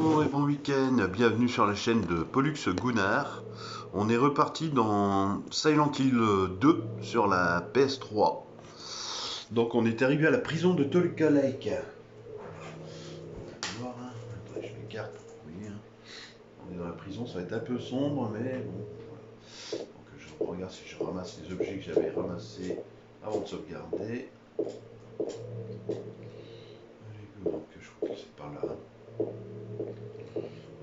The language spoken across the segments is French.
Bonjour et bon week-end, bienvenue sur la chaîne de Pollux Gunnar. On est reparti dans Silent Hill 2 sur la PS3. Donc on est arrivé à la prison de Tulka Lake. On va voir, hein. Attends, je l'écarte pour que vous voyez, hein. On est dans la prison, ça va être un peu sombre, mais bon. Voilà. Donc je regarde si je ramasse les objets que j'avais ramassés avant de sauvegarder. Allez, go, donc je crois que c'est par là.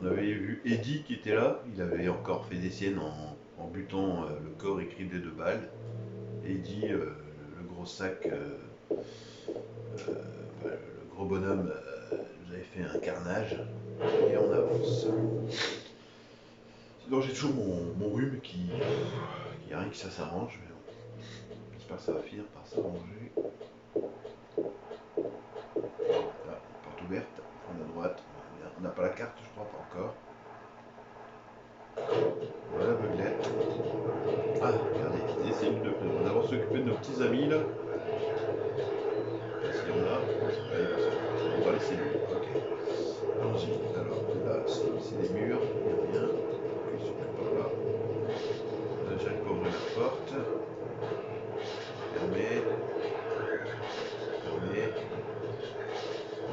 On avait vu Eddie qui était là, il avait encore fait des siennes en butant le corps écriblé de balles. Eddie, le gros sac, le gros bonhomme, nous avait fait un carnage. Et on avance. Sinon j'ai toujours mon rhume qui a rien que ça s'arrange, mais bon. J'espère que ça va finir par s'arranger. Là, porte ouverte, on à droite, on n'a pas la carte, je crois, pas encore. Voilà, beuglette. Ah, regardez, on va d'abord s'occuper de nos petits amis là. S'il y en a, allez, on va laisser lui. Ok. Allons-y. Alors là, c'est des murs, il n'y a rien. Ils sont plus par là. J'arrive pas à ouvrir la porte. Fermé. Fermé.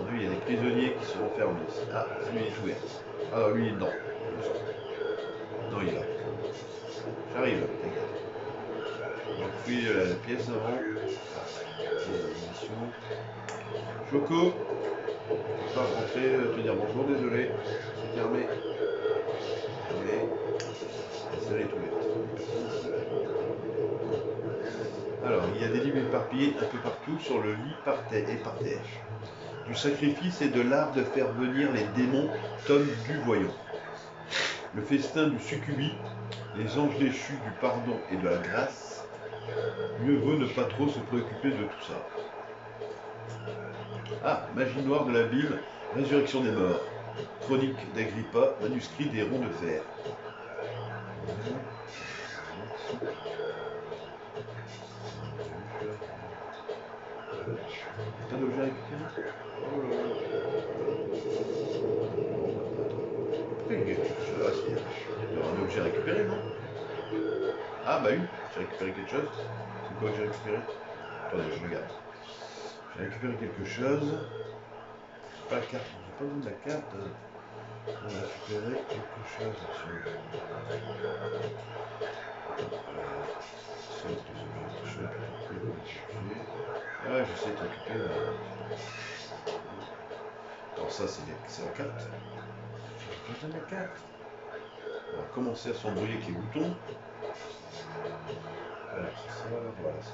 On a vu, il y a des prisonniers qui sont enfermés. Ah, celui est ouvert. Ah, lui il est dedans. Non, il est là. J'arrive, t'inquiète. Donc fouiller la pièce avant. Choco, tu peux pas rentrer, te dire bonjour, désolé, c'est fermé. Fermé. La serrure est ouverte. Alors, il y a des livres éparpillés un peu partout sur le lit et par terre. Du sacrifice et de l'art de faire venir les démons, tome du voyant. Le festin du succubis, les anges déchus du pardon et de la grâce. Mieux vaut ne pas trop se préoccuper de tout ça. Ah, magie noire de la Bible, résurrection des morts. Chronique d'Agrippa, manuscrit des ronds de fer. Pas d'objet récupéré. Oh là là. Pourquoi il y a quelque chose? Ah, si, il y aura un objet récupéré, non? Ah, bah oui, j'ai récupéré quelque chose. C'est quoi que j'ai récupéré? Attendez, je regarde. J'ai récupéré quelque chose. Pas la carte, j'ai pas besoin de la carte. J'ai récupéré quelque chose. Ah, j'essaie de récupérer. Alors ça, c'est la carte. J'ai besoin de la carte. On va commencer à s'embrouiller avec les boutons. Alors, ça, voilà, ça.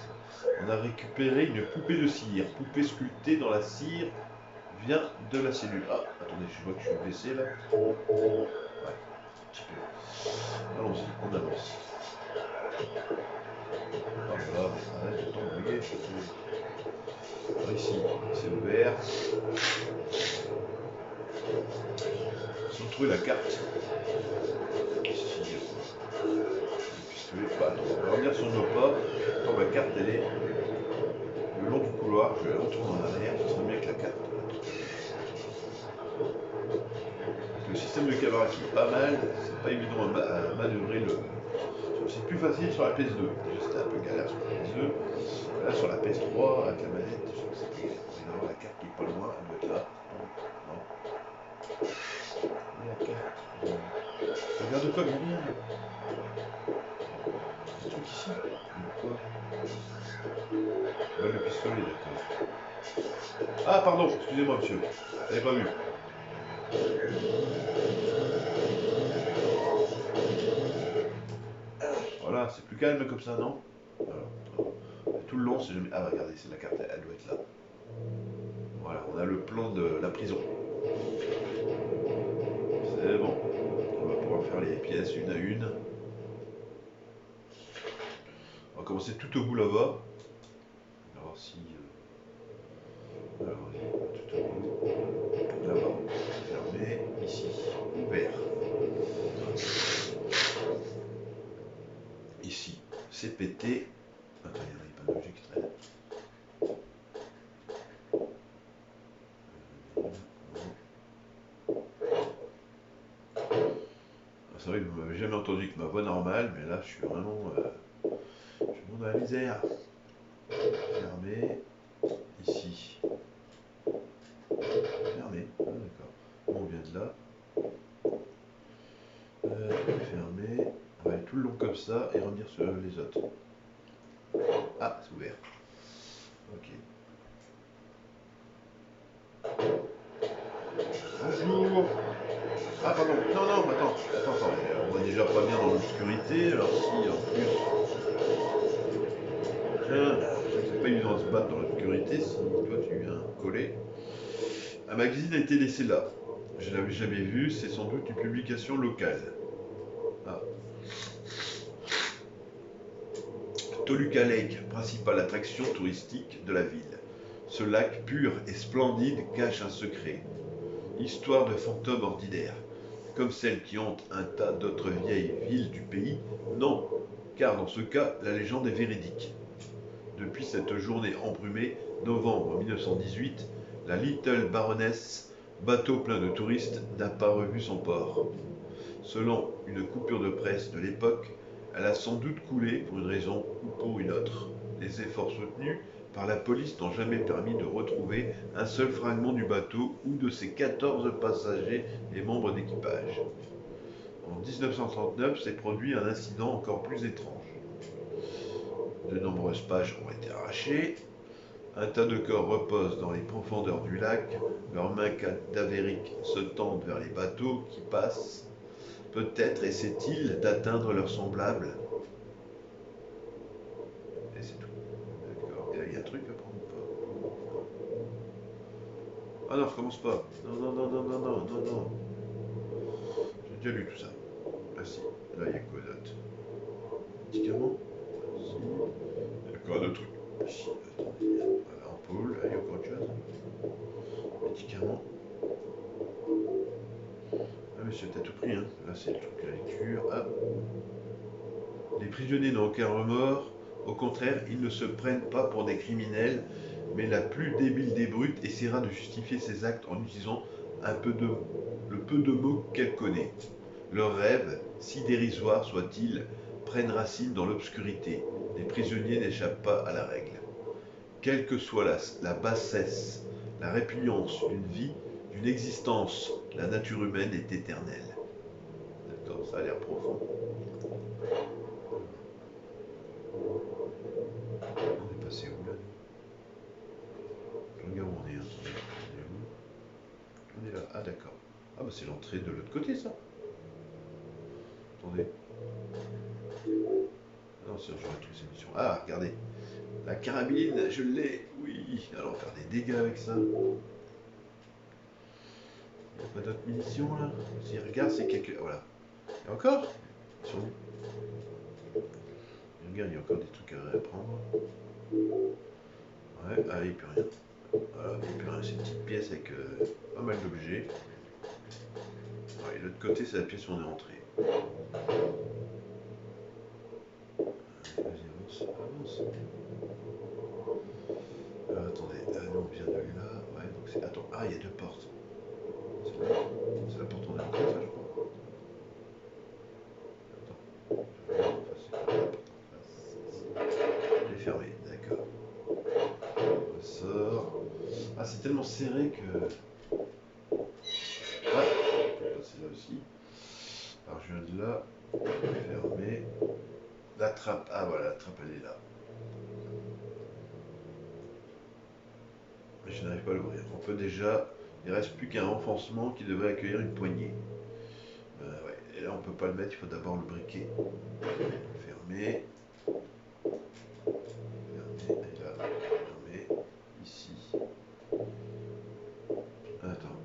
On a récupéré une poupée de cire. Poupée sculptée dans la cire vient de la cellule. Ah, attendez, je vois que je suis blessé là. Ouais, un petit peu. Allons-y, on avance. Oh là là, mais arrête de t'embrouiller. Alors ici, c'est ouvert. Si on trouve la carte. Ici, bah, on va revenir sur nos pas. Quand ma carte elle est le long du couloir, je vais retourner en arrière, ce serait mieux que la carte. Le système de caméra qui est pas mal, c'est pas évident à manœuvrer le. C'est plus facile sur la PS2. C'était un peu galère sur la PS2. Là sur la PS3 avec la manette, je trouve que c'est plus galère. La carte qui est pas loin, elle doit être là. Non. Et la carte. Regarde quoi, bien. Un truc ici. Quoi? Ouais, le pistolet, d'accord. Ah, pardon, excusez-moi, monsieur. J'avais pas vu. Voilà, c'est plus calme comme ça, non? Alors, tout le long, c'est jamais. Ah, regardez, c'est la carte, elle doit être là. Voilà, on a le plan de la prison. C'est bon. On va pouvoir faire les pièces une à une. On va commencer tout au bout là-bas. On va voir si. Alors, tout au bout. Là-bas. Fermé. Ici. Ouvert. Ici. C'est pété. Attends, il n'y a pas d'objet qui traîne. C'est vrai que vous m'avez jamais entendu avec ma voix normale, mais là je suis vraiment, je suis dans la misère. Fermé. Ici. Fermé. Ah, d'accord. Bon, on vient de là. Fermé. On va aller tout le long comme ça et revenir sur les autres. Ah, c'est ouvert. Ok. Bonjour. Ah, pardon. Non, non, attends. On va déjà pas bien dans l'obscurité. Alors, si en plus. Tiens, c'est pas évident de se battre dans l'obscurité si toi tu viens coller. Un magazine a été laissé là. Je ne l'avais jamais vu, c'est sans doute une publication locale. Ah. Toluca Lake, principale attraction touristique de la ville. Ce lac pur et splendide cache un secret. Histoire de fantômes ordinaires, comme celles qui hantent un tas d'autres vieilles villes du pays. Non, car dans ce cas, la légende est véridique. Depuis cette journée embrumée, novembre 1918, la Little Baroness, bateau plein de touristes, n'a pas revu son port. Selon une coupure de presse de l'époque, elle a sans doute coulé pour une raison ou pour une autre. Les efforts soutenus par la police n'ont jamais permis de retrouver un seul fragment du bateau ou de ses 14 passagers et membres d'équipage. En 1939 s'est produit un incident encore plus étrange. De nombreuses pages ont été arrachées. Un tas de corps reposent dans les profondeurs du lac. Leurs mains cadavériques se tendent vers les bateaux qui passent. Peut-être essaient-ils d'atteindre leurs semblables. Et c'est tout. D'accord. Et là, il y a un truc à prendre ou pas? Ah non, recommence pas. Non, non, non, non, non, non, non, non. J'ai déjà lu tout ça. Ah si. Là, il y a quoi d'autre? Médicaments? Si. Il y a encore d'autres trucs. Si, attendez. Voilà, ampoule. Ah, il y a encore autre chose. Médicaments. Ah, monsieur, t'as tout pris, hein. Là, c'est le truc à lecture. Ah. Les prisonniers n'ont aucun remords. Au contraire, ils ne se prennent pas pour des criminels, mais la plus débile des brutes essaiera de justifier ses actes en utilisant le peu de mots qu'elle connaît. Leurs rêves, si dérisoires soient-ils, prennent racine dans l'obscurité. Les prisonniers n'échappent pas à la règle. Quelle que soit la bassesse, la répugnance d'une vie, d'une existence, la nature humaine est éternelle. D'accord, ça a l'air profond. On est passé où là? Je regarde où on est. On est où? On est là. Ah d'accord. Ah bah c'est l'entrée de l'autre côté ça. Attendez. Ah non, c'est je retrouve ces missions. Ah regardez. La carabine, je l'ai. Oui. Alors faire des dégâts avec ça. Il n'y a pas d'autres munitions là? Si regarde, c'est quelque. Voilà. Et encore? Ils sont où? Regarde, il y a encore des trucs à prendre. Ouais, ah, il n'y a plus rien. Voilà, il n'y a plus rien. C'est une petite pièce avec pas mal d'objets. Ouais, et l'autre côté, c'est la pièce où on est entré. Vas-y, avance, avance. Attendez, nous on vient de là. Ouais, donc c'est. Attends, ah, il y a deux portes. C'est la porte en entrée, ça, je crois. Attends, je regarde en face, c'est quoi la porte en face? Elle est fermée, d'accord. On ressort. Ah, c'est tellement serré que. Ah, on peut passer là aussi. Alors je viens de là, fermé. La trappe, ah voilà, la trappe elle est là. Mais je n'arrive pas à l'ouvrir. On peut déjà. Il ne reste plus qu'un renfoncement qui devrait accueillir une poignée. Ouais. Et là on peut pas le mettre, il faut d'abord le briquet. Fermé. Fermé. Et là, fermé. Ici. Attends.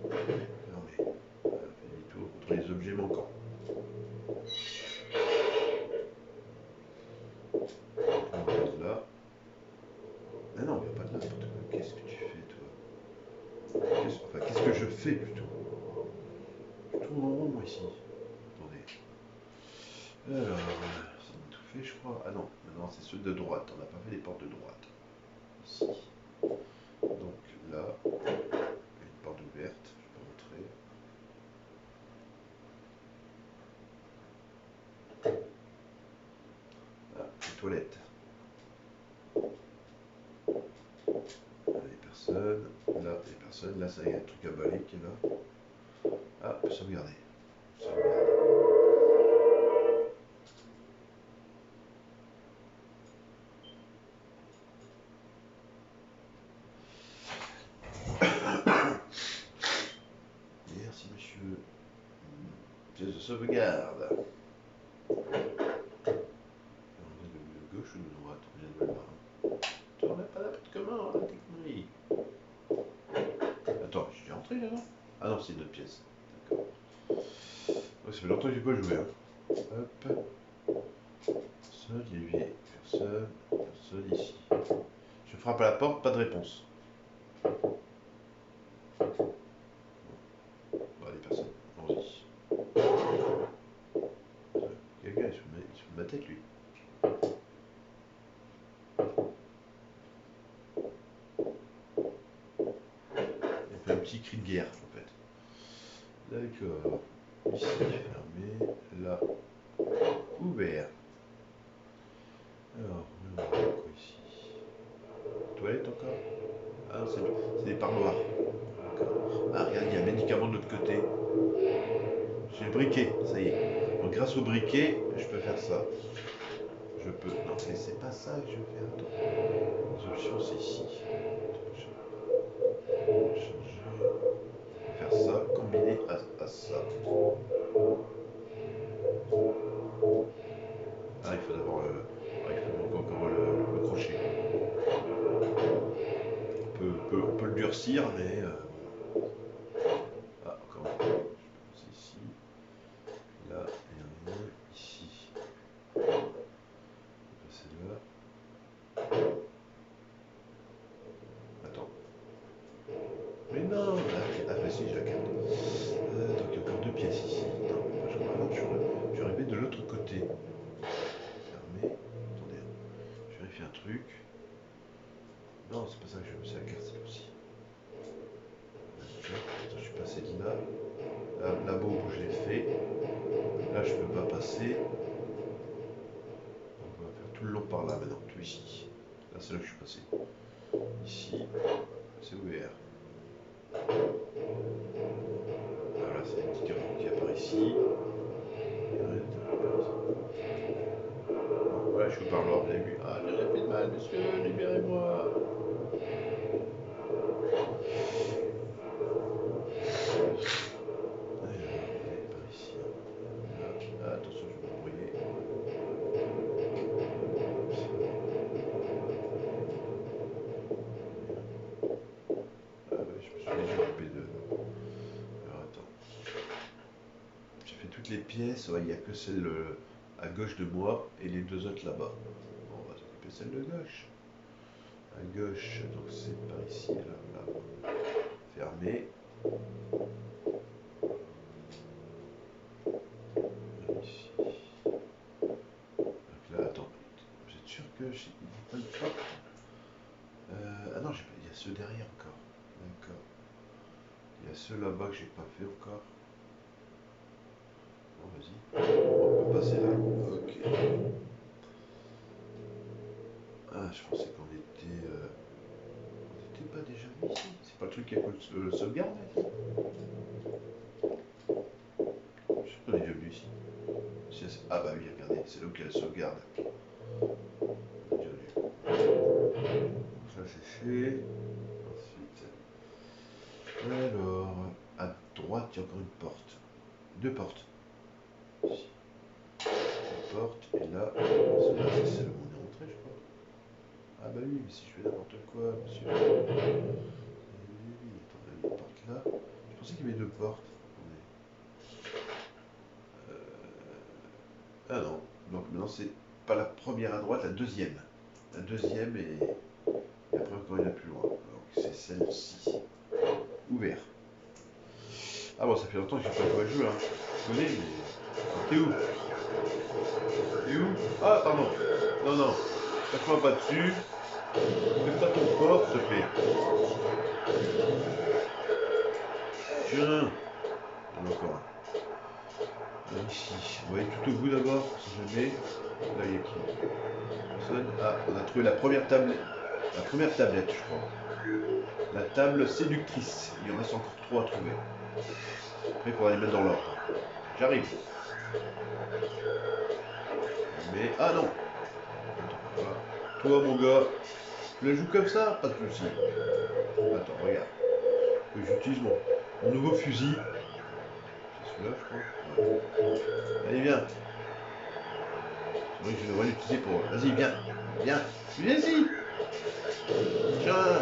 Fermé. Voilà, fait demi-tour contre les objets manquants. On vient de là. Ah non, on vient pas de là. Qu'est-ce que tu fais toi? Qu'est-ce que je fais plutôt? Je tourne en rond moi ici. Attendez. Alors, ça m'a tout fait, je crois. Ah non, maintenant c'est ceux de droite. On n'a pas fait les portes de droite. Ici. Donc là, il y a une porte ouverte. Je peux rentrer. toilette. Là, il y a personne. Là, il y a personne. Là, ça y est, il y a un truc à balayer qui est là. Ah, sauvegarder. Sauvegarde. Merci, monsieur. Pièce de sauvegarde. De gauche ou de droite? Je ne vois pas. Tu remets pas la porte comment, la technologie? Attends, je suis rentré là, non? Ah non, c'est une autre pièce. D'accord. Ouais, ça fait longtemps que j'ai pas joué. Hein. Hop. Personne, il y a levier. Personne. Personne ici. Je frappe à la porte, pas de réponse. Bon, allez, personne. Allons-y. Quelqu'un, il se met de ma tête, lui. Il fait un petit cri de guerre, en fait. D'accord. Ici, fermé. Là, ouvert. Alors, on va voir quoi ici? Toilette encore? Ah non, c'est des parloirs. Ah, regarde, il y a un médicament de l'autre côté. J'ai le briquet, ça y est. Donc, grâce au briquet, je peux faire ça. Je peux. Non, mais c'est pas ça que je veux faire. Attends. Les options, c'est ici. Changer. Faire ça, combiner à ça. Ah, il faut d'abord le. Ah, il faut donc encore le crochet. On peut le durcir, mais. Ah, encore. Je peux passer ici. Là, et un ici. Je vais passer là. Attends. Mais non! Ah, bah si, j'ai la carte. Donc il y a encore deux pièces ici. Non, je suis arrivé de l'autre côté. Fermé. Attendez, je vérifie un truc. Non, c'est pas ça que je veux, c'est la carte cette fois-ci. Je suis passé de là. Là-bas où je l'ai fait. Là, je peux pas passer. On va faire tout le long par là maintenant, tout ici. Là, c'est là que je suis passé. Ici, c'est ouvert. Voilà, c'est un petit carreau qui apparaît ici. Voilà, je suis au parloir, vous avez vu. Ah, j'ai rien fait de mal, monsieur, libérez-moi. Par ici. Là, attention, je vais m'embrouiller. Ah ouais, je me suis déjà occupé de. Alors attends. J'ai fait toutes les pièces, ouais, il n'y a que celle à gauche de moi et les deux autres là-bas. Bon, on va s'occuper de celle de gauche. À gauche, donc c'est par ici, là. Fermé. Ici. Donc là, attends. Vous êtes sûr que j'ai pas une porte? Ah non, il y a ceux derrière encore. D'accord. Il y a ceux là-bas que j'ai pas fait encore. Bon, vas-y. On peut passer là. Ok. Ah, je pensais qu'on était. On n'était pas déjà venu ici. C'est pas le truc qui a le sauvegarde ici? Je sais qu'on est déjà venu ici. Ah bah oui, regardez, c'est là où il y a la sauvegarde. On est déjà venu. Ça c'est fait. Ensuite. Alors, à droite, il y a encore une porte. Deux portes. Ici. Une porte, et là, celle-là, c'est celle où on est rentré, je crois. Ah bah oui, mais si je fais n'importe quoi, monsieur. Oui, attends, il y a une porte là. Je pensais qu'il y avait deux portes. Ah non, donc maintenant c'est pas la première à droite, la deuxième. La deuxième et après encore il y en a plus loin. Donc c'est celle-ci. Ouvert. Ah bon, ça fait longtemps que j'ai pas joué à ce jeu, hein. Je connais, mais. T'es où? T'es où? Ah, pardon. Non, non. Passe-moi pas dessus. Fais pas ton fort, s'il te plaît. Tiens. Il y en a encore un. Ici, on va aller tout au bout d'abord, si jamais. Là, il y a qui? Personne. Ah, on a trouvé la première tablette. La première tablette, je crois. La table séductrice. Il en reste encore 3 à trouver. Après, il faudra les mettre dans l'ordre. J'arrive. Mais. Ah non! Voilà. Toi, mon gars, tu la joues comme ça? Pas de soucis. Attends, regarde. J'utilise mon nouveau fusil. C'est celui-là, je crois. Ouais. Allez, viens. C'est vrai que je devrais l'utiliser pour. Vas-y, viens. Viens. Viens ici. Tiens.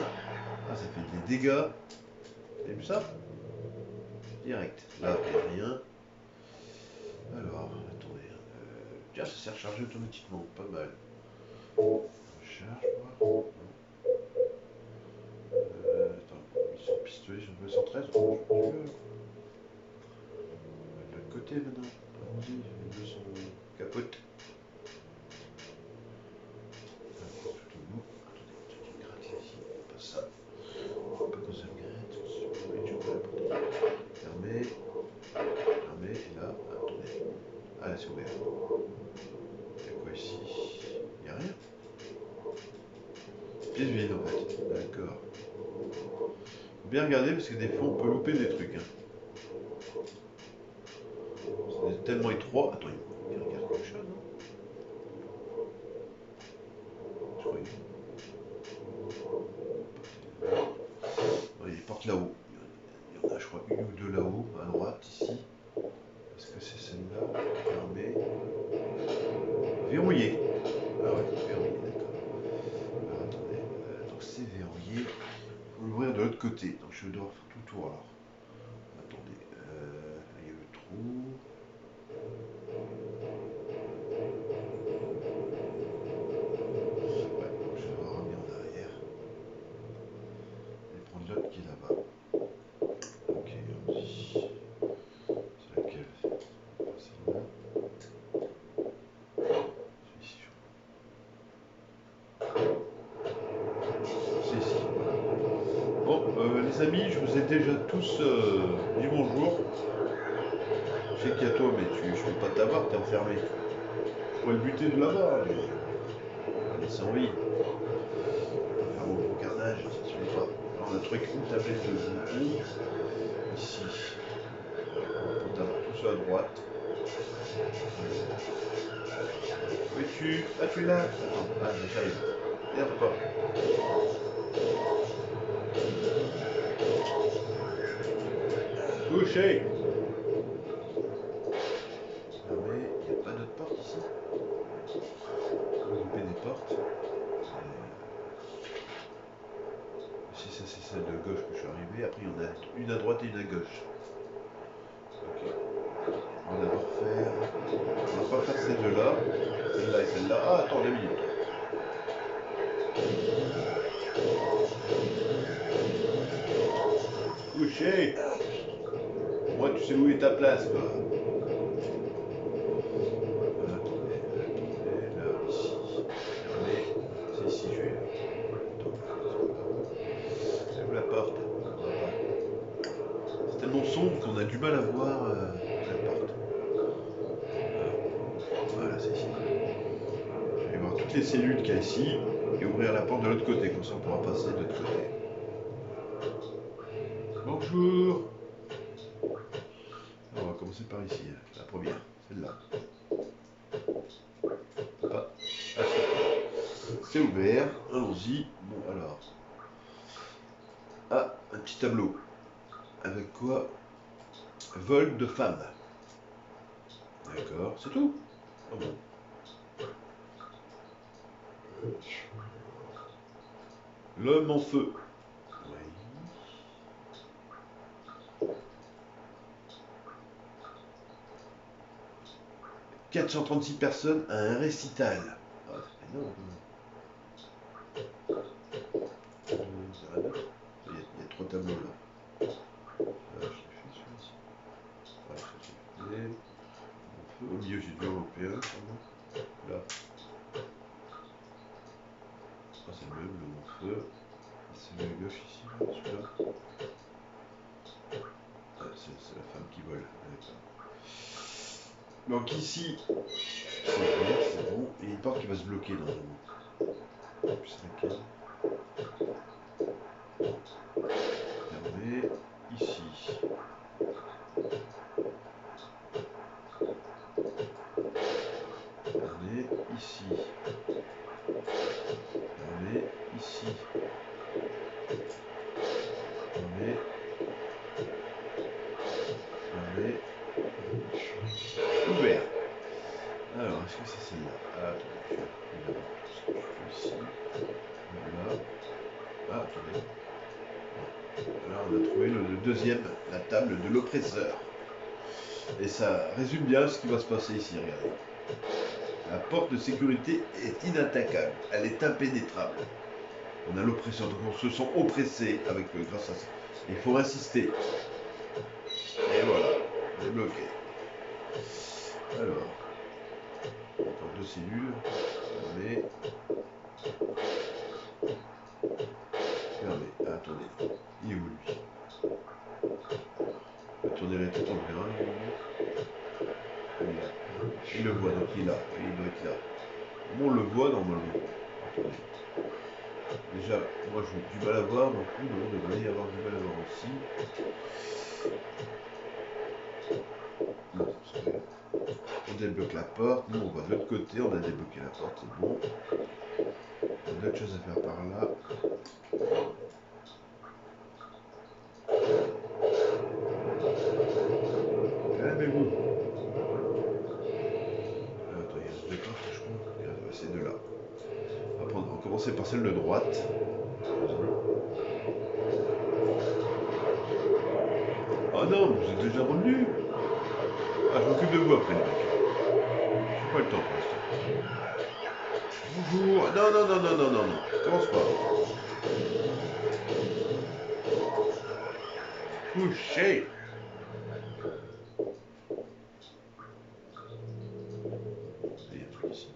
Ah, ça fait des dégâts. T'as vu ça? Direct. Là, il n'y a rien. Alors, attendez. Tiens, ça s'est rechargé automatiquement. Pas mal. Recharge, moi. Attends, mission pistolet sur 213. Oh, je peux. De l'autre côté maintenant. Allons-y, les deux sont capote. Tout au bout. Attendez, peut-être une gratte ici. Pas ça. Pas dans une gratte. Oui, je peux la porter. Fermé. Fermé. Et là, attendez. Ah, là, c'est ouvert. Il y a quoi ici? Il n'y a rien. Pièce vide en fait. D'accord. Faut bien regarder parce que des fois on peut louper des trucs. Hein. C'est tellement étroit. Attends, il regarde quelque chose, non? Je crois qu'il il porte là-haut. Il y en a, je crois, une ou deux là-haut, à droite, ici. Est-ce que c'est celle-là? Fermée. Verrouillée. Ah ouais, verrouillée, d'accord. Alors attendez. Donc c'est verrouillé. Il faut l'ouvrir de l'autre côté. Donc je dois faire tout le tour alors. Attendez. Il y a le trou. Ouais, donc je dois ramener en arrière. Et prendre l'autre qui est là-bas. Ok, allons-y. C'est laquelle? Celle-là. Celui-ci, je crois. C'est ici, voilà. Bon, les amis, je vous ai déjà tous dit bonjour. Je sais qu'il y a toi, mais je peux pas t'avoir, t'es enfermé. Je pourrais le buter de là-bas, mais on va laisser en vie. Faire mon gros carnage, ça se fait pas. Alors, on a trouvé une tablette de jeu ici. Pour t'avoir tout ça à droite. Où es-tu? Ah, tu es là? Attends, ah, j'arrive. Merde pas. Touché! Fermé, il n'y a pas d'autre porte ici? On va couper des portes. Si ça c'est celle de gauche que je suis arrivé, après il y en a une à droite et une à gauche. Ok. On va d'abord faire. On va pas faire ces deux-là. Celle-là et celle-là. Ah attends 2 minutes. Couché! Moi tu sais où est ta place quoi. Attendez, là, ici. Fermé. C'est ici je vais. Attends, c'est où la porte? C'est tellement sombre qu'on a du mal à voir la porte. Voilà, c'est ici. Je vais voir toutes les cellules qu'il y a ici et ouvrir la porte de l'autre côté, comme ça on pourra passer de l'autre côté. Bonjour. Alors, on va commencer par ici, la première, celle-là. Ah, c'est ouvert, allons-y. Bon alors. Ah, un petit tableau. Avec quoi? Vol de femme. D'accord, c'est tout. Ah bon. L'homme en feu. Oui. 436 personnes à un récital. Ah, c'est énorme. Il y a 3 tableaux là. Je l'ai fait celui-ci. Ouais, ça j'ai fait. Au milieu j'ai du européen, sûrement. Là. Ah, c'est le même, le mon feu. C'est le gauche ici, là, celui-là. Ah, c'est la femme qui vole. D'accord. Donc ici, c'est vert, c'est bon. Et une porte qui va se bloquer normalement. Je sais laquelle. Fermé. Ici. Fermé. Ici. Fermé. Ici. Fermé. Fermé. Ouvert. Alors, est-ce que c'est celle-là? Ah, attendez, je vais regarder ce que je fais ici. Voilà. Ah, attendez. Alors, on a trouvé le deuxième, la table de l'oppresseur. Et ça résume bien ce qui va se passer ici, regardez. La porte de sécurité est inattaquable, elle est impénétrable. On a l'oppresseur, donc on se sent oppressé avec, grâce à ça. Il faut insister. Et voilà, débloqué. Alors, encore deux cellules. Fermé. Fermé. Ah, attendez. Il est où lui? On va tourner la tête en plein. Il est là. Il le voit, donc il est là. Il doit être là. Bon, on le voit normalement. Attendez. Déjà, moi j'ai du mal à voir, donc oui, non, il devrait y avoir du mal à voir aussi. Non, c'est vrai. On débloque la porte, nous on va de l'autre côté, on a débloqué la porte, c'est bon. Il y a d'autres choses à faire par là. Calmez-vous. Attends, il reste deux portes, je crois. Regarde, c'est deux là. On va commencer par celle de droite. Oh non, vous êtes déjà revenu. Ah, je m'occupe de vous après, les mecs. J'ai pas le temps pour l'instant. Bonjour. Non, non, non, non, non, non, non. Commence pas. Couchez. Il y a un truc ici.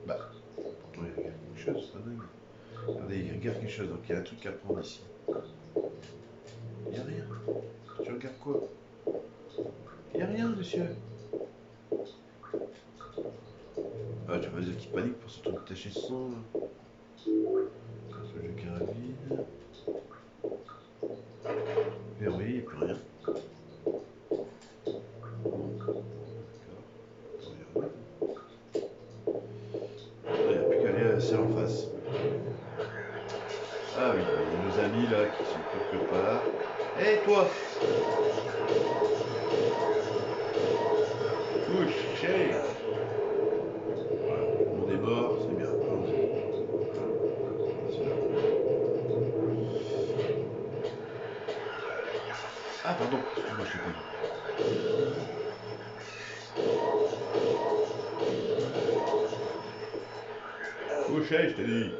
Bah, pourtant il regarde quelque chose, c'est pas dingue. Regardez, il regarde quelque chose, donc il y a un truc à prendre ici. Il n'y a rien. Tu regardes quoi? Il n'y a rien, monsieur. Ah, tu vas dire qu'il panique pour ce truc taché de sang, là. Casse de carabine. Verrouillé, il n'y a plus rien. Bon, d'accord. Il n'y a plus qu'à aller à la salle en face. Ah oui, il y a nos amis là qui sont quelque part. Hé, toi! Couché! Voilà, tout le monde est mort, c'est bien. Ah, pardon, excuse-moi, je t'ai pas vu. Couché, je t'ai dit.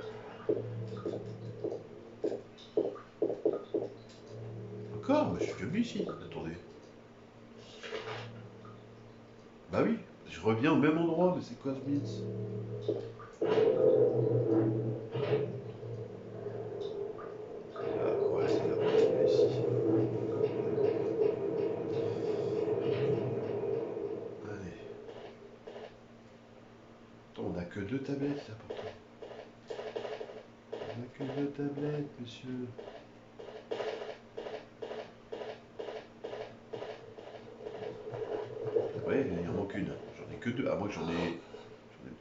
Encore? Mais je suis venu ici. Attendez. Bah oui, je reviens au même endroit, mais c'est quoi ce blitz? Ah, ouais, c'est là. C'est ici. Allez. Attends, on a que deux tablettes là pourtant. On a que deux tablettes, monsieur. Ouais, il en manque une. J'en ai que deux. Ah, moi j'en ai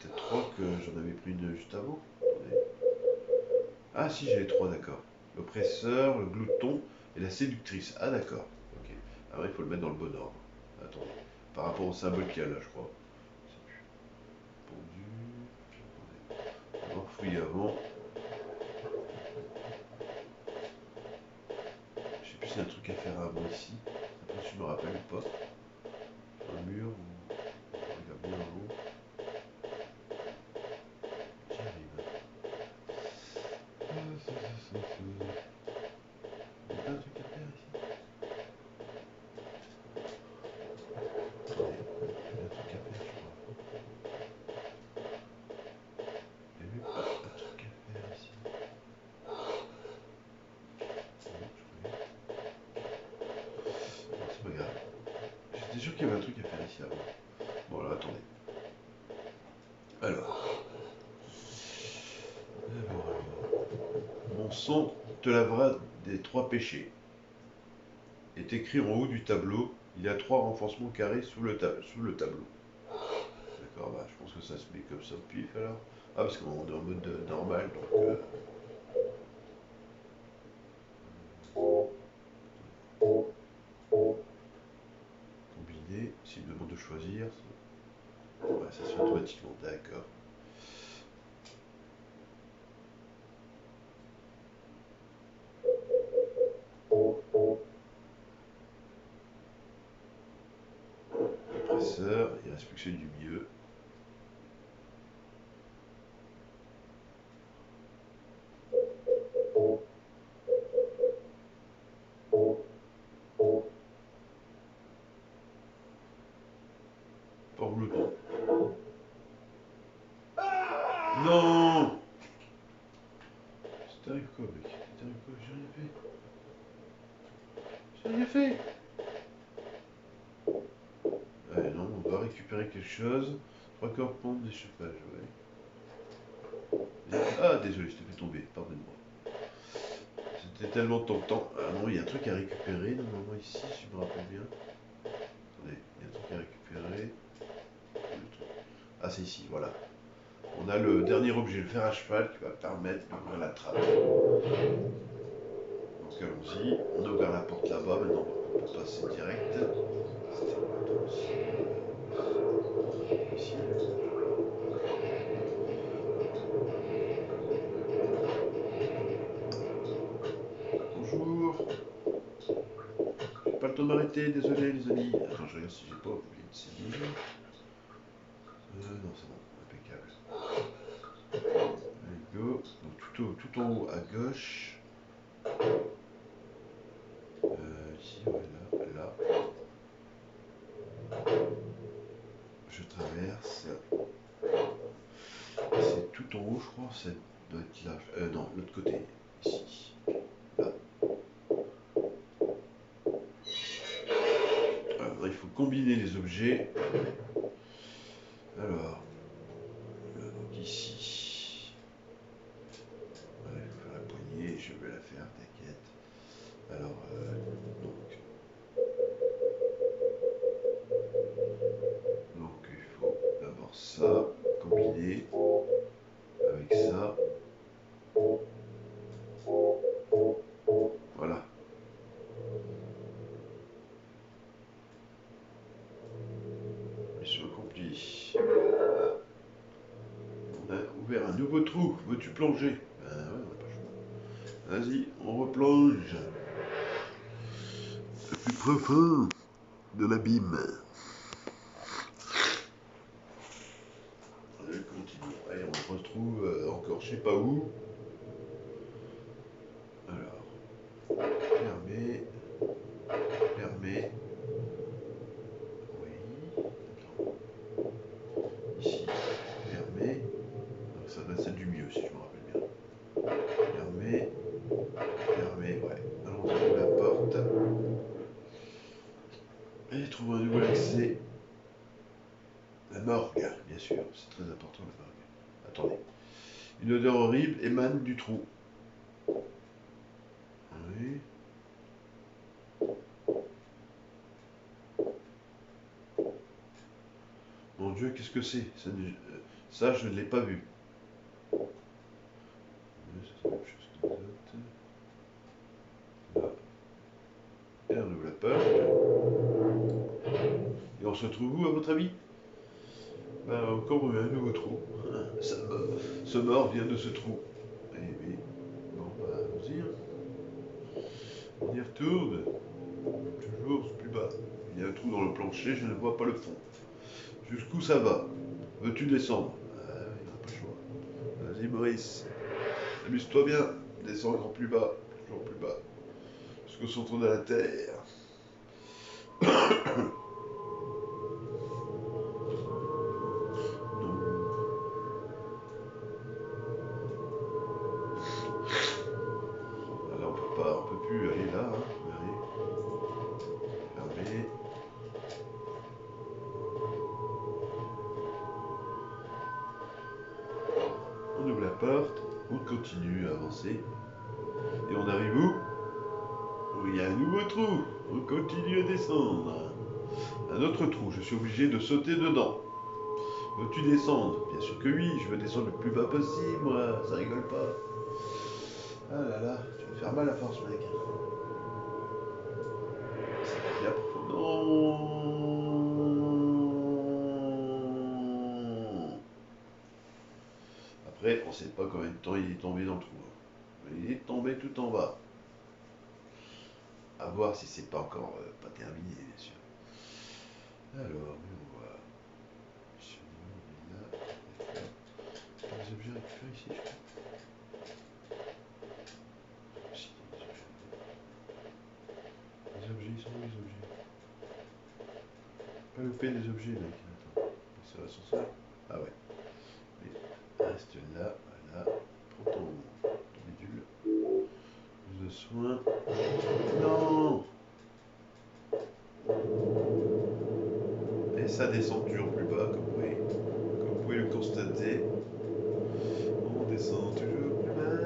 peut-être trois que j'en avais pris une juste avant. Attendez. Ah si, j'ai les trois, d'accord. L'oppresseur, le glouton et la séductrice. Ah d'accord. Ok. Alors il faut le mettre dans le bon ordre. Attendez. Par rapport au symbole qu'il y a là, je crois. Je sais plus. Pendu. Attendez. Alors fouiller avant. Je sais plus s'il y a un truc à faire avant ici. Après, si je me rappelle ou pas. Sur le mur ou. Regarde bien en haut. J'y arrive. Il y a pas un truc à faire ici. Attendez. Il y a un truc à faire, je crois. Il n'y avait pas un truc à faire ici. Non, je croyais. Bon, c'est pas grave. sûr qu'il y avait un truc à faire ici avant. Bon, là, attendez. Alors. Mon sang te lavera des 3 péchés. Est écrit en haut du tableau. Il y a 3 renforcements carrés sous le tableau. D'accord, bah, je pense que ça se met comme ça au pif alors. Ah, parce qu'on est en mode normal, donc... Combiner, s'il me demande de choisir. Ouais, ça se fait automatiquement, d'accord. Compresseur, il reste plus que celui du milieu. Pas roulement. Non! C'était arrivé quoi, mec? C'était arrivé quoi? J'ai rien fait. J'ai rien fait. Allez, non, on doit récupérer quelque chose. 3 corps pompe d'échauffage, ouais. Ah, désolé, je t'ai fait tomber, pardonne-moi. C'était tellement tentant. Ah non, il y a un truc à récupérer normalement ici, si je me rappelle bien. Attendez, il y a un truc à récupérer. Ah, c'est ici, voilà. On a le dernier objet, le fer à cheval, qui va permettre d'ouvrir la trappe. Donc allons-y. On a ouvert la porte là-bas, maintenant on peut passer direct. C'était quoi, attends, ici. Bonjour. J'ai pas le temps de m'arrêter, désolé les amis. Attends, je regarde si j'ai pas oublié de civil. Non, c'est bon, impeccable. Allez, go. Donc tout en haut à gauche. Ici, ouais, là. Je traverse. C'est tout en haut, je crois. Ça doit être là. Non, l'autre côté. Ici. Là. Alors, il faut combiner les objets. Alors. Donc ici. Voilà, il faut faire la poignée. Je vais la faire, t'inquiète. Alors, donc il faut d'abord ça, combiner avec ça. Voilà. Mission accomplie. On a ouvert un nouveau trou. Veux-tu plonger? Ben ouais, on n'a pas le choix. Vas-y, on replonge. Le plus profond de l'abîme. Continuons. Allez, on se retrouve encore je sais pas où. Alors, fermé. Oui. Attends. Ici, fermé. Donc ça doit être celle du milieu si je me rappelle bien. Fermé, ouais. Allons-y, ouvre la porte. Et trouvons un nouvel accès. La morgue, bien sûr, c'est très important la morgue. Attendez. Une odeur horrible émane du trou. Oui. Mon Dieu, qu'est-ce que c'est? Ça, je ne l'ai pas vu. C'est la même chose que les autres. Là. Et on ouvre la porte. Et on se retrouve où, à votre avis? Ben, encore un nouveau trou. Ce mort vient de ce trou. Eh oui. Bon, bah, allons-y. On y retourne. Toujours plus bas. Il y a un trou dans le plancher, je ne vois pas le fond. Jusqu'où ça va? Veux-tu descendre? Ah, il n'a pas le choix. Vas-y, Maurice. Amuse-toi bien. Descends encore plus bas. Toujours plus bas. Jusqu'au centre de la Terre. Là, on peut plus aller là. Hein. Allez. Fermé. porte, on continue à avancer. Et on arrive où? Où il y a un nouveau trou. On continue à descendre. Un autre trou, je suis obligé de sauter dedans. Veux-tu descendre? Bien sûr que oui, je veux descendre le plus bas possible, moi, ça rigole pas. Ah là là, tu vas faire mal à force, mec. C'est bien profond. Non. Après, on sait pas combien de temps il est tombé dans le trou. Mais il est tombé tout en bas. À voir si c'est pas encore pas terminé, bien sûr. Alors, on voit. Les objets récupérés ici, je crois. Les objets, ils sont où les objets? Pas louper des objets, mec. Attends. C'est l'ascenseur? Ah ouais. Mais reste là, voilà. Prends ton bidule. Plus de soins. Non! Et ça descend toujours plus bas, comme vous pouvez le constater. On descend toujours plus bas.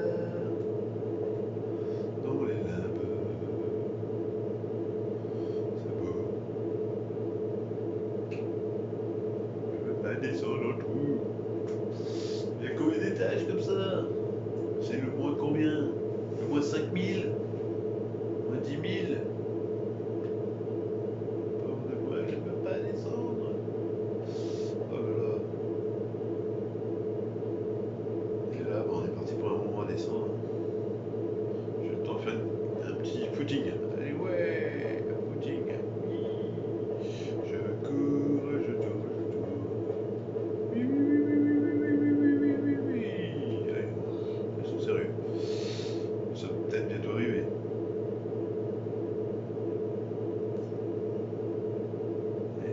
Dans les limbes. C'est beau. Je veux pas descendre dans le trou. Il y a combien d'étages comme ça? C'est le moins combien? Le moins 5000? Le moins 10 000? Pauvre de moi, je ne peux pas descendre. Oh là là. Et là, on est parti pour un moment à descendre. Je vais le temps de faire un petit footing. Allez, ouais, un footing. Oui. Je cours, je tourne, je tourne. Oui, oui, oui, oui, oui, oui, oui, oui, oui, oui, oui. Allez, ils sont sérieux. Nous sommes peut-être bientôt arrivés. Et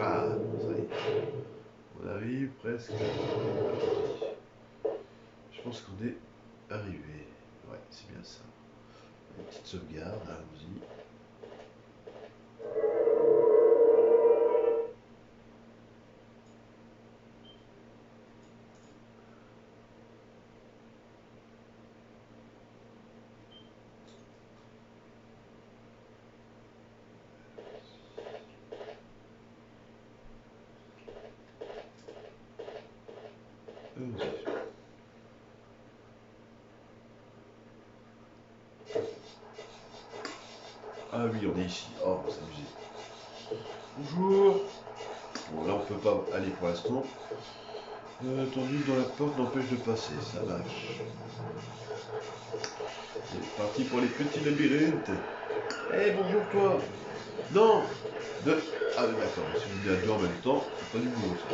ah, ça y est. On arrive presque. Je pense qu'on est arrivé. Ouais, c'est bien ça. Une petite sauvegarde, allons-y. Ah oui, on est ici. Oh, on va s'amuser. Bonjour. Bon, là, on peut pas aller pour l'instant. Tendu dans la porte n'empêche de passer, ça marche. C'est parti pour les petits labyrinthes. Eh, bonjour toi. Non. Ah oui, d'accord, si vous venez à deux en même temps, c'est pas du boulot ça.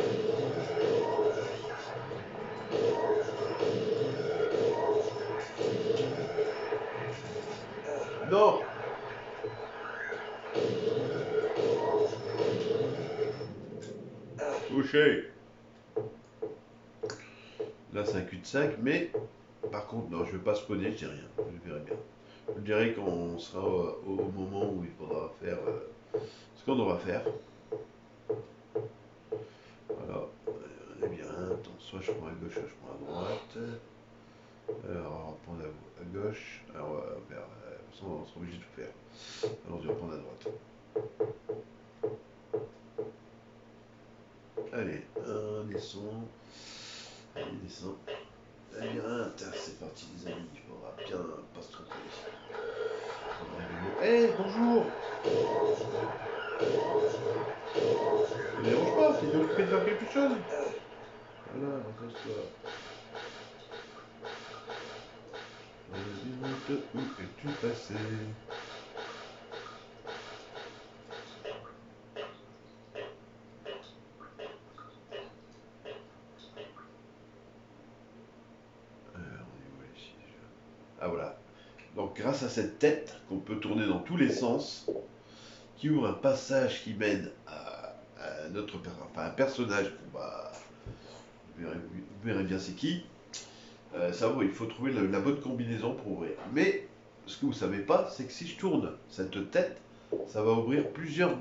Non. Touché. Là, c'est un cul-de-sac, mais par contre, non, je ne vais pas spawner, je dis rien. Je verrai bien. Je dirai quand on sera au moment où il faudra faire ce qu'on aura à faire. Voilà, on est bien. Attends, soit je prends à gauche, soit je prends à droite. Alors, on va prendre à gauche. Alors, on va faire. De toute façon, on sera obligé de tout faire. Alors, je vais prendre à droite. Allez, un descend. Allez, descend. Labyrinthe, c'est parti les amis, il faudra bien pas se tromper. Eh, bonjour. Ne dérange pas, t'es occupé de faire quelque chose. Voilà, accroche-toi. Labyrinthe, où es-tu passé? On est où ici déjà? Ah voilà. Donc grâce à cette tête qu'on peut tourner dans tous les sens, qui ouvre un passage qui mène à notre enfin, un personnage qu'on va. Vous verrez bien c'est qui. Ça vaut, il faut trouver la bonne combinaison pour ouvrir. Mais ce que vous ne savez pas, c'est que si je tourne cette tête, ça va ouvrir plusieurs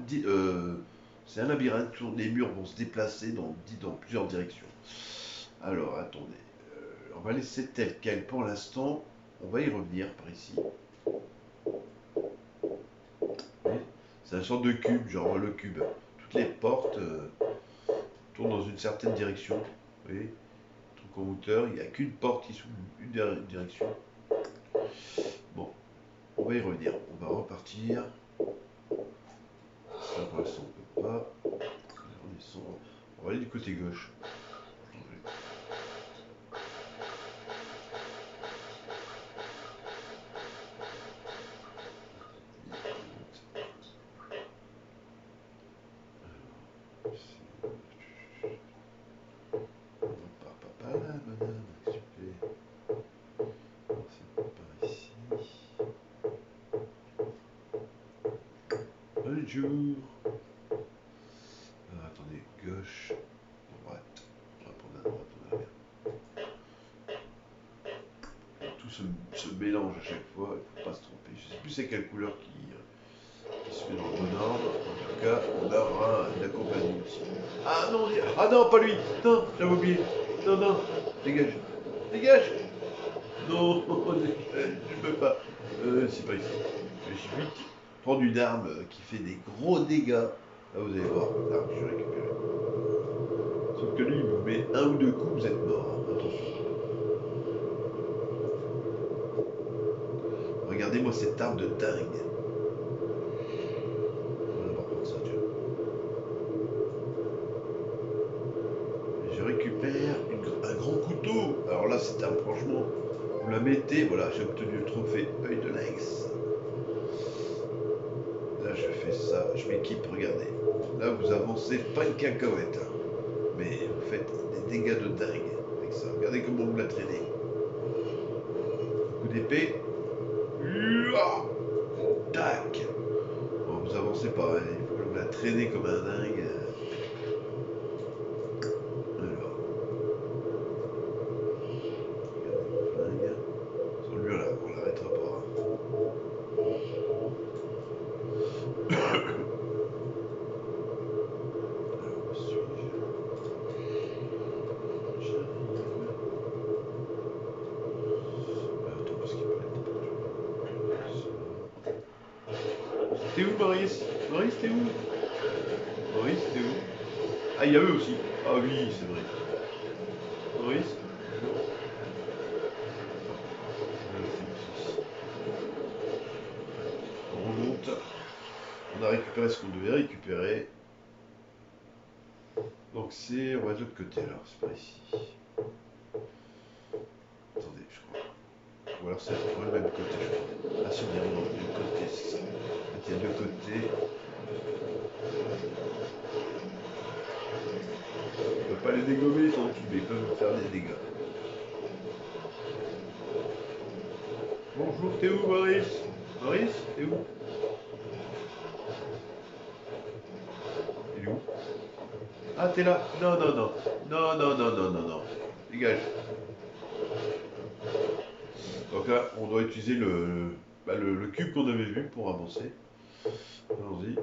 C'est un labyrinthe où les murs vont se déplacer dans plusieurs directions. Alors, attendez. On va laisser tel quel pour l'instant. On va y revenir par ici. C'est un sorte de cube, genre le cube. Toutes les portes tournent dans une certaine direction. Vous voyez, truc en hauteur, il n'y a qu'une porte qui s'ouvre une direction. Bon, on va y revenir. On va repartir. Ça pour l'instant on peut pas. On va aller du côté gauche. Bonjour. Alors, attendez, gauche, droite. On va prendre à droite, on va bien. Tout se mélange à chaque fois, il ne faut pas se tromper. Je ne sais plus c'est quelle couleur qui se met dans le bon ordre. En tout cas, on aura la compagnie aussi. Ah non, ah non, pas lui. Non, j'avais oublié. Non, non, dégage. Dégage. Non, je ne peux pas. C'est pas ici. Je suis vite prendre une arme qui fait des gros dégâts. Là, vous allez voir. L'arme que je vais récupérer. Sauf que lui, il vous met un ou deux coups, vous êtes mort. Hein. Attention. Regardez-moi cette arme de dingue. On va d'abord prendre ça, tiens. Je récupère un grand couteau. Alors là, cette arme, franchement, vous la mettez. Voilà, j'ai obtenu le trophée œil de lynx. Là, je fais ça, je m'équipe, regardez. Là, vous avancez pas une cacahuète. Hein. Mais vous faites des dégâts de dingue avec ça. Regardez comment vous la traînez. Coup d'épée. Tac. Bon, vous avancez pas, hein. Il faut vous la traîner comme un dingue. Alors. Regardez le flingue. Celui-là, on l'arrêtera pas. Alors, où suis-je? J'arrive. Attends, parce qu'il peut être. T'es où, Maurice? Maurice, t'es où? Maurice, t'es où? Ah, il y a eux aussi. Ah oui, c'est vrai. Maurice? On remonte. On a récupéré ce qu'on devait récupérer. Donc c'est... On va de l'autre côté alors, c'est pas ici. Attendez, je crois. Ou alors c'est le même côté, je crois. Ah si, on est dans le même côté, c'est ça. Il y a deux côtés. On peut pas les dégommer, ils sont en dessous, mais ils peuvent me faire des dégâts. Bonjour, t'es où, Maurice? Maurice, t'es où? Il est où? Ah, t'es là? Non, non, non. Non, non, non, non, non, non. Dégage. Donc là, on doit utiliser le cube qu'on avait vu pour avancer. Allons-y. Il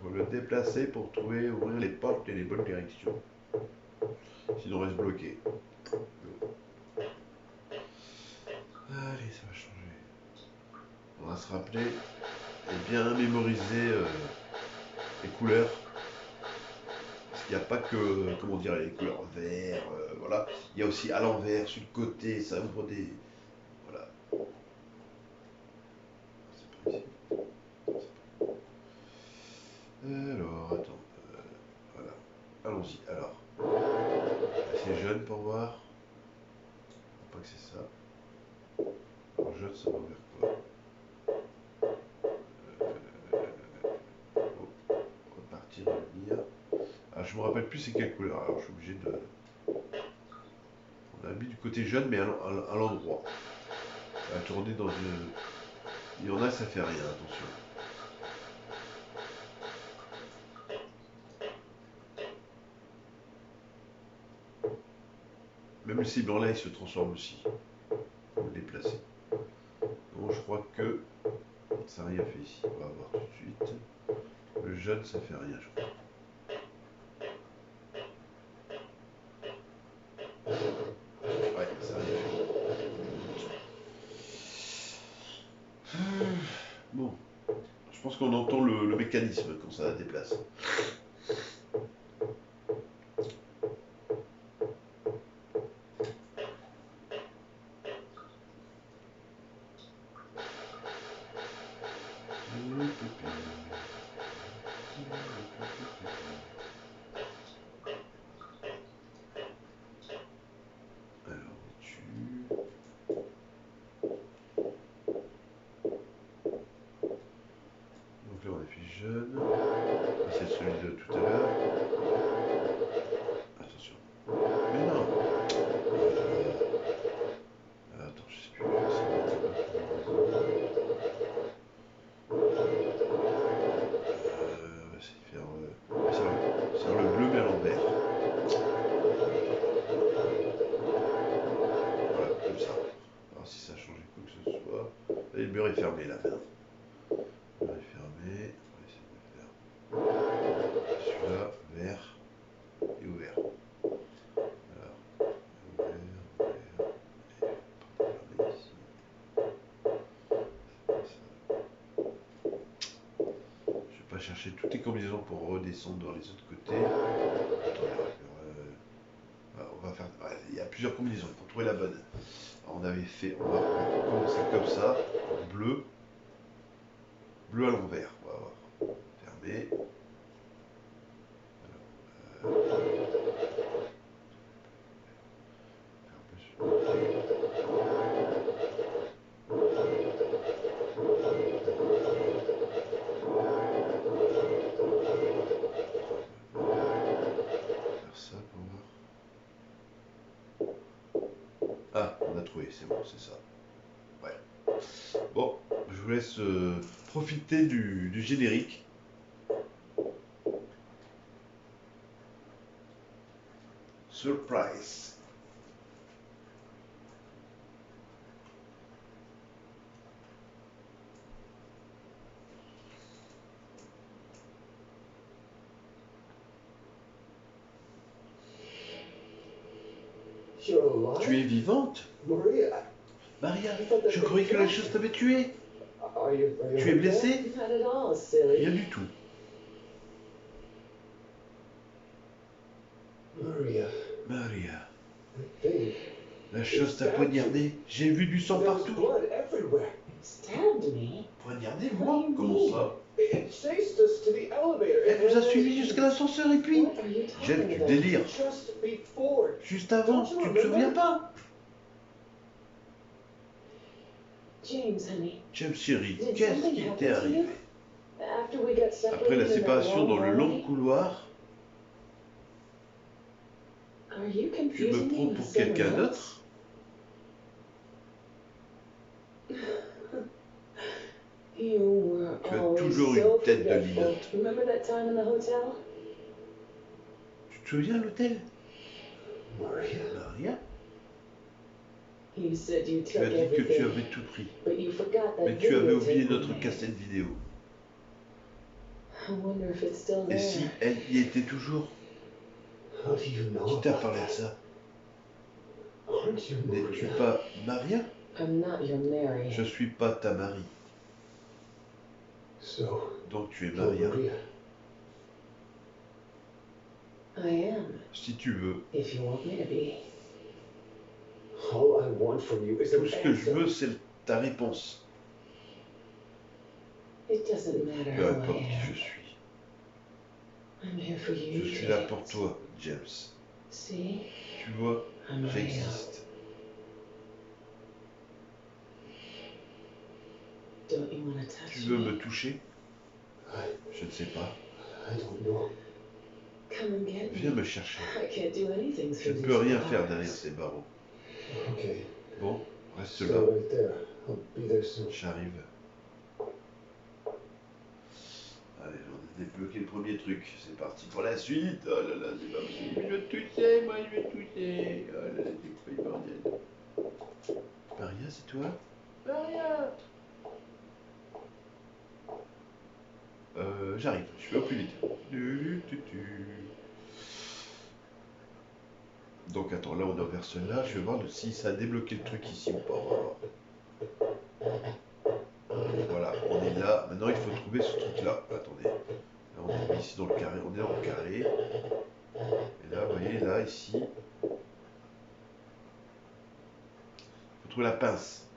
faut le déplacer pour ouvrir les portes et les bonnes directions. Sinon on reste bloqué. Allez, ça va changer. On va se rappeler et bien mémoriser les couleurs. Parce qu'il n'y a pas que, comment dire, les couleurs vert, voilà. Il y a aussi à l'envers, sur le côté, ça ouvre des... Voilà. C'est pas ici. Alors, attends. Voilà. Allons-y. Alors. C'est jaune pour voir. Faut pas que c'est ça. Alors, jaune, ça va vers quoi? Repartir, revenir. Ah, je me rappelle plus c'est quelle couleur. Alors, je suis obligé de... On a mis du côté jaune, mais à l'endroit. Ça va tourner dans une... Il y en a, ça fait rien, attention. Même le ciblant là, il se transforme aussi. Faut le déplacer. Donc je crois que ça n'a rien fait ici. On va voir tout de suite. Le jaune, ça fait rien, je crois. Bon. Je pense qu'on entend le mécanisme quand ça déplace. Donc là on affiche jeune. C'est celui de tout à l'heure. Attention. Mais non. Attends, je sais plus. Je vais essayer de mettre un peu plus de on va essayer de faire le bleu mais à l'envers. Voilà, comme ça. Alors si ça a changé quoi que ce soit. Et le mur est fermé là maintenant. Le mur est fermé. On va essayer de faire celui-là, vert et ouvert. Alors, ouvert, et fermé ici. Je vais pas chercher toutes les combinaisons pour redescendre dans les autres côtés. Attendez, on va faire. Il y a plusieurs combinaisons, il faut trouver la bonne. Alors, on avait fait. On va commencer comme ça. Bleu. Bleu à l'envers. On va voir. Fermé. Ah, on a trouvé, c'est bon, c'est ça. Ouais. Bon, je vous laisse profiter du générique. Surprise. Tu es vivante? Maria, je croyais que la chose t'avait tué. Tu es blessée? Rien du tout. Maria. La chose t'a poignardé. J'ai vu du sang partout. Poignardé, moi? Comment ça? Elle nous a suivis jusqu'à l'ascenseur et puis... Jen, tu délires. Juste avant, tu ne te souviens pas? James, chérie, qu'est-ce qui t'est arrivé? Après la séparation dans le long couloir, tu me prends pour quelqu'un d'autre? Tu as toujours une tête de linotte. Tu te souviens de l'hôtel? Maria? Tu as dit que tu avais tout pris, mais tu avais oublié notre cassette vidéo. Et si elle y était toujours? Qui t'a parlé de ça? N'es-tu pas Maria? Je suis pas ta Marie. Donc tu es Maria. Si tu veux. Tout ce que je veux, c'est ta réponse. Peu importe qui je suis. Je suis là pour toi, James. Tu vois, j'existe. Tu veux me toucher? Je ne sais pas. Viens me chercher. Je ne peux rien faire derrière ces barreaux. Bon, reste là. J'arrive. Allez, on a débloqué le premier truc. C'est parti pour la suite. Oh là là, c'est pas possible. Je vais tousser, moi je vais tousser. Oh là là, c'est quoi le bordel? Maria, c'est toi? Maria! J'arrive, je vais au plus vite. Donc attends, là on a ouvert cela, je vais voir si ça a débloqué le truc ici ou pas, on va voir. Voilà, on est là. retrouver ce truc-là. Attendez. Là, on est ici dans le carré. On est dans le carré. Et là, vous voyez, là, ici. Il faut trouver la pince.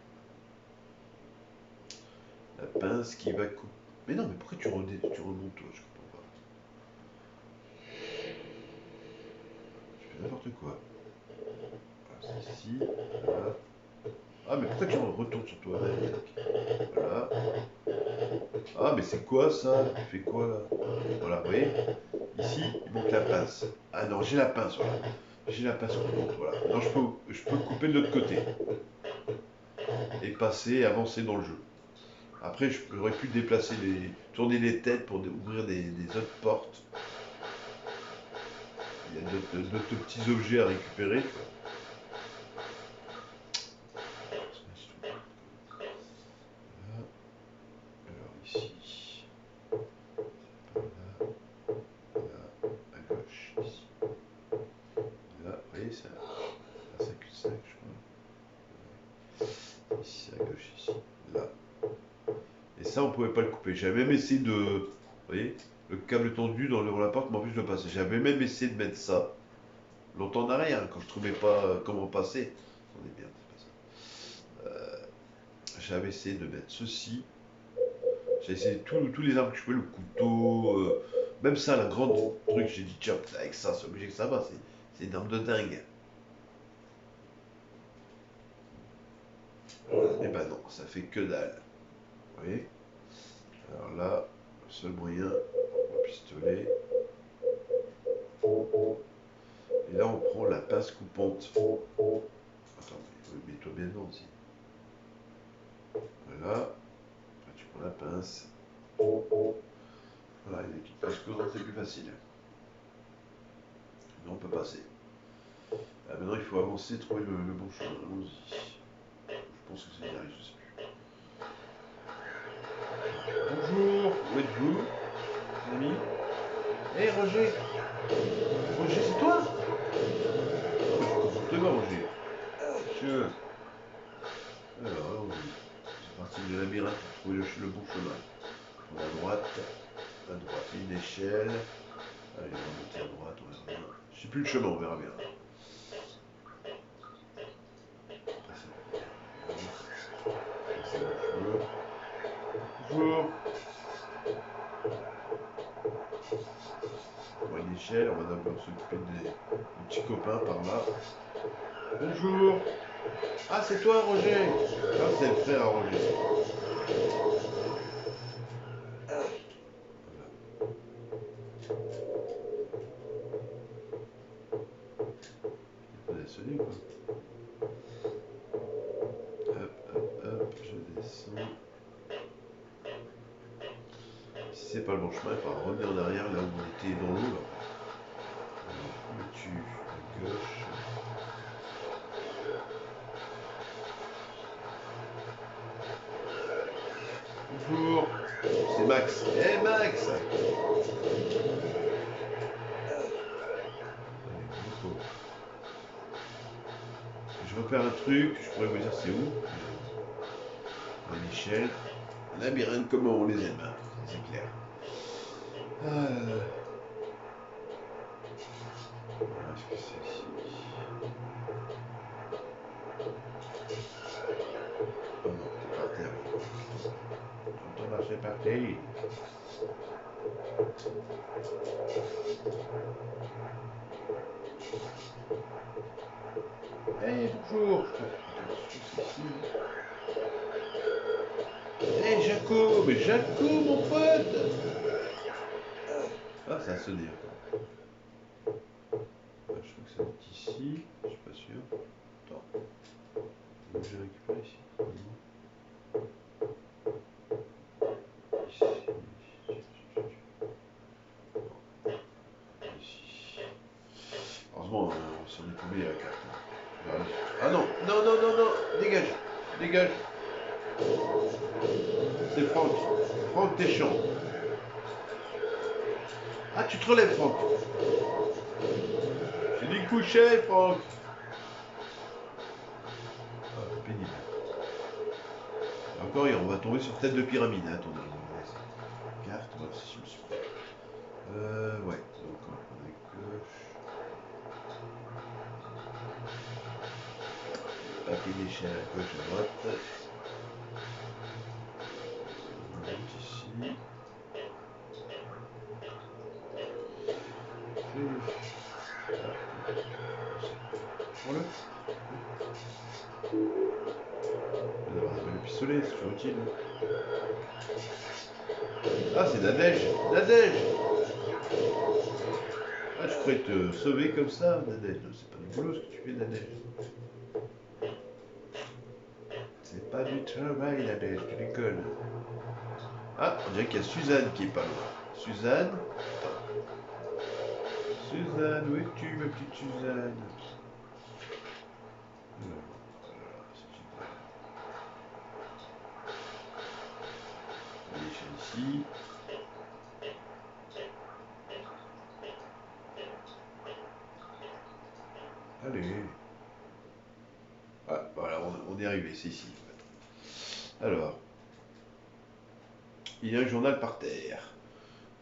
La pince qui va couper. Mais non, mais pourquoi tu remontes, toi? Je comprends pas. Je fais n'importe quoi. C'est ici. Voilà. Ah, mais pourquoi tu retournes sur toi? Voilà. Ah, mais c'est quoi ça? Tu fais quoi là? Voilà, vous voyez? Ici, il manque la pince. Ah non, j'ai la pince, voilà. J'ai la pince coupante, voilà. Maintenant, je peux couper de l'autre côté. Et passer, avancer dans le jeu. Après, j'aurais pu déplacer tourner les têtes pour ouvrir des autres portes. Il y a d'autres petits objets à récupérer. Alors ici, par là, là, à gauche, ici. Là, vous voyez, ça cul-de-sac, je crois. Ici, à gauche, ici, là. Et ça, on pouvait pas le couper. J'avais même essayé de, vous voyez, le câble tendu devant la porte m'empêche de passer. J'avais même essayé de mettre ça. Longtemps en arrière, quand je trouvais pas comment passer. On est bien, c'est pas ça. J'avais essayé de mettre ceci. J'ai essayé tous les armes que je pouvais, le couteau, même ça, la grande truc, j'ai dit tiens, avec ça, c'est obligé que ça va, c'est une arme de dingue. Et ben non, ça fait que dalle. Vous voyez? Alors là, le seul moyen, le pistolet. Et là, on prend la pince coupante. Attends, mets-toi bien dedans aussi. Voilà. Après, tu prends la pince. Voilà, une petite pince coupante, c'est plus facile. Mais on peut passer. Ah, maintenant, il faut avancer, trouver le bon chemin. Allons-y. Je pense que c'est y arrive, je sais plus. Bonjour, où êtes-vous, les amis? Hé, Roger! Roger, c'est toi? Je te vois, Roger. Monsieur. Alors, allons-y. C'est parti du labyrinthe pour trouver le bon chemin. On a à droite, une échelle. Allez, on va monter à droite, on verra bien. Je sais plus le chemin, on verra bien. Bonjour. On voit une échelle, on va d'abord s'occuper des petits copains par là. Bonjour. Ah, c'est toi, Roger. Ah, c'est le frère à Roger. Il faut sonner ou quoi? Hop, je descends. Si c'est pas le bon chemin, il faudra revenir en arrière là où on était dans l'eau. Alors, où es-tu? À gauche. Bonjour. C'est Max. Eh Max! Je repère un truc, je pourrais vous dire c'est où. Une échelle. Un labyrinthe, comment on les aime, hein, c'est clair. Est-ce que c'est ici? Oh non, t'es par terre. J'entends marcher par terre. Hey, bonjour. Hey, Jaco, mais Jaco, mon pote. Ah, ça a sonné encore. Ah, je crois que ça va être ici. Je suis pas sûr. Attends. J'ai récupéré ici. Ici. Heureusement, on s'en est trouvé à la carte. Ah non, non, non, non, non, dégage, dégage. C'est Franck. Franck Deschamps. Ah, tu te relèves, Franck. J'ai dit coucher, Franck. Ah, pénible. Encore, on va tomber sur tête de pyramide, hein, ton Ouais, donc on est gauche. Papier déchets à gauche, à droite. On monte ici. Prends-le. Le pistolet, c'est toujours utile. Ah, c'est de la neige. De la neige. Ah, je pourrais te sauver comme ça, de la neige. C'est pas du boulot ce que tu fais de la neige. C'est pas du travail la neige, tu déconnes. Ah, on dirait qu'il y a Suzanne qui est pas loin. Suzanne. Suzanne, où es-tu, ma petite Suzanne? Ici. Allez. Ah, voilà, on est arrivé, c'est ici. Alors, il y a un journal par terre.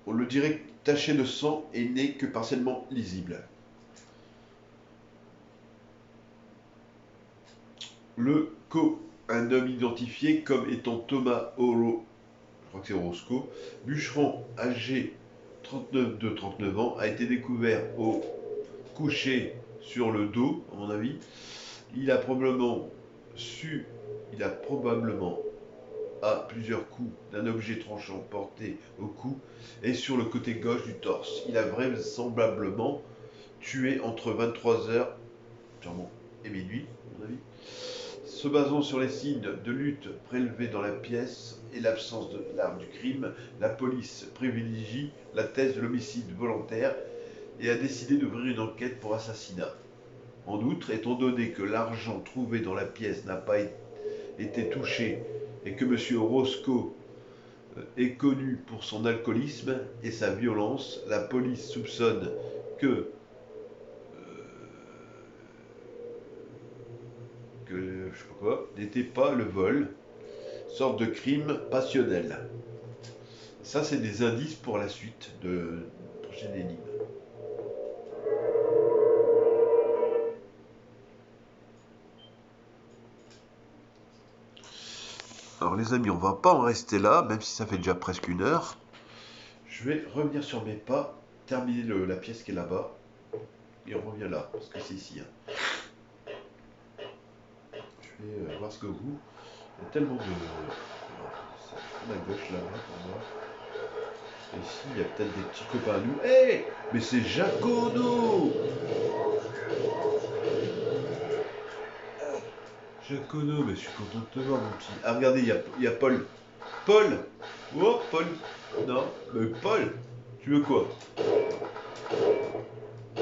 On le dirait taché de sang et n'est que partiellement lisible. Le un homme identifié comme étant Thomas Oro, je crois que c'est Orozco, bûcheron âgé de 39 ans, a été découvert au couché sur le dos, à mon avis. Il a probablement à plusieurs coups d'un objet tranchant porté au cou et sur le côté gauche du torse. Il a vraisemblablement tué entre 23h et minuit, à mon avis. Se basant sur les signes de lutte prélevés dans la pièce et l'absence de l'arme du crime, la police privilégie la thèse de l'homicide volontaire et a décidé d'ouvrir une enquête pour assassinat. En outre, étant donné que l'argent trouvé dans la pièce n'a pas été touché et que M. Orozco est connu pour son alcoolisme et sa violence, la police soupçonne que je sais pas quoi, n'était pas le vol, sorte de crime passionnel. Ça, c'est des indices pour la suite de prochaine énigme. Alors les amis, on va pas en rester là, même si ça fait déjà presque 1 heure. Je vais revenir sur mes pas, terminer la pièce qui est là-bas, et on revient là, parce que c'est ici. Hein. Je vais voir ce que vous... Il y a tellement de... C'est à gauche là-bas pour moi. Et ici, il y a peut-être des petits copains à nous. Hé hey, mais c'est Jacono Jacono, mais je suis content de te voir, mon petit. Ah, regardez, il y a Paul. Paul Oh, Paul Non, mais Paul Tu veux quoi?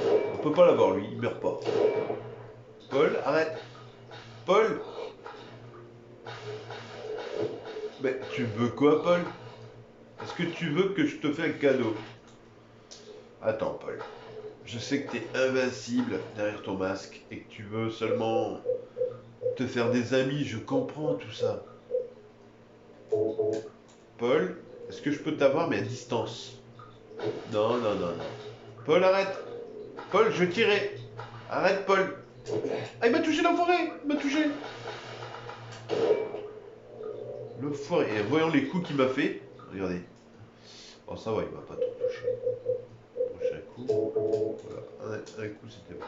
On peut pas l'avoir, lui, il meurt pas. Paul, arrête. Paul Mais tu veux quoi, Paul? Est-ce que tu veux que je te fasse un cadeau? Attends, Paul. Je sais que t'es invincible derrière ton masque et que tu veux seulement te faire des amis, je comprends tout ça. Paul, est-ce que je peux t'avoir mais à distance? Non, non, non, non. Paul, arrête. Paul, je tirais. Arrête, Paul. Ah, il m'a touché l'enfoiré. Il m'a touché. L'enfoiré. Et voyons les coups qu'il m'a fait. Regardez. Oh, ça va, il m'a pas trop touché. Prochain coup. Voilà. Un coup, c'était bon.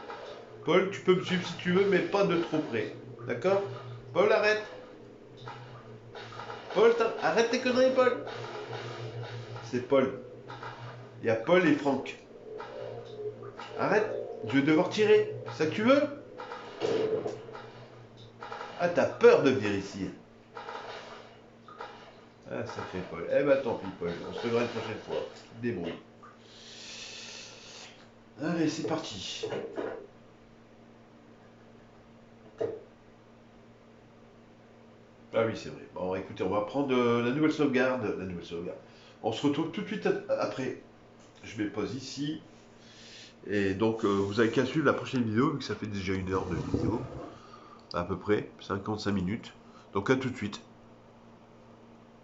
Paul, tu peux me suivre si tu veux, mais pas de trop près. D'accord? Paul, arrête. Paul, arrête tes conneries, Paul. C'est Paul. Il y a Paul et Franck. Arrête. Je vais devoir tirer. C'est ça que tu veux? Ah, t'as peur de venir ici. Ah, ça fait Paul. Eh ben tant pis, Paul. On se reverra une prochaine fois. Débrouille. Allez, c'est parti. Ah oui, c'est vrai. Bon, écoutez, on va prendre la nouvelle sauvegarde. La nouvelle sauvegarde. On se retrouve tout de suite après. Je mets pause ici. Et donc, vous avez qu'à suivre la prochaine vidéo, vu que ça fait déjà 1 heure de vidéo. À peu près, 55 minutes. Donc, à tout de suite.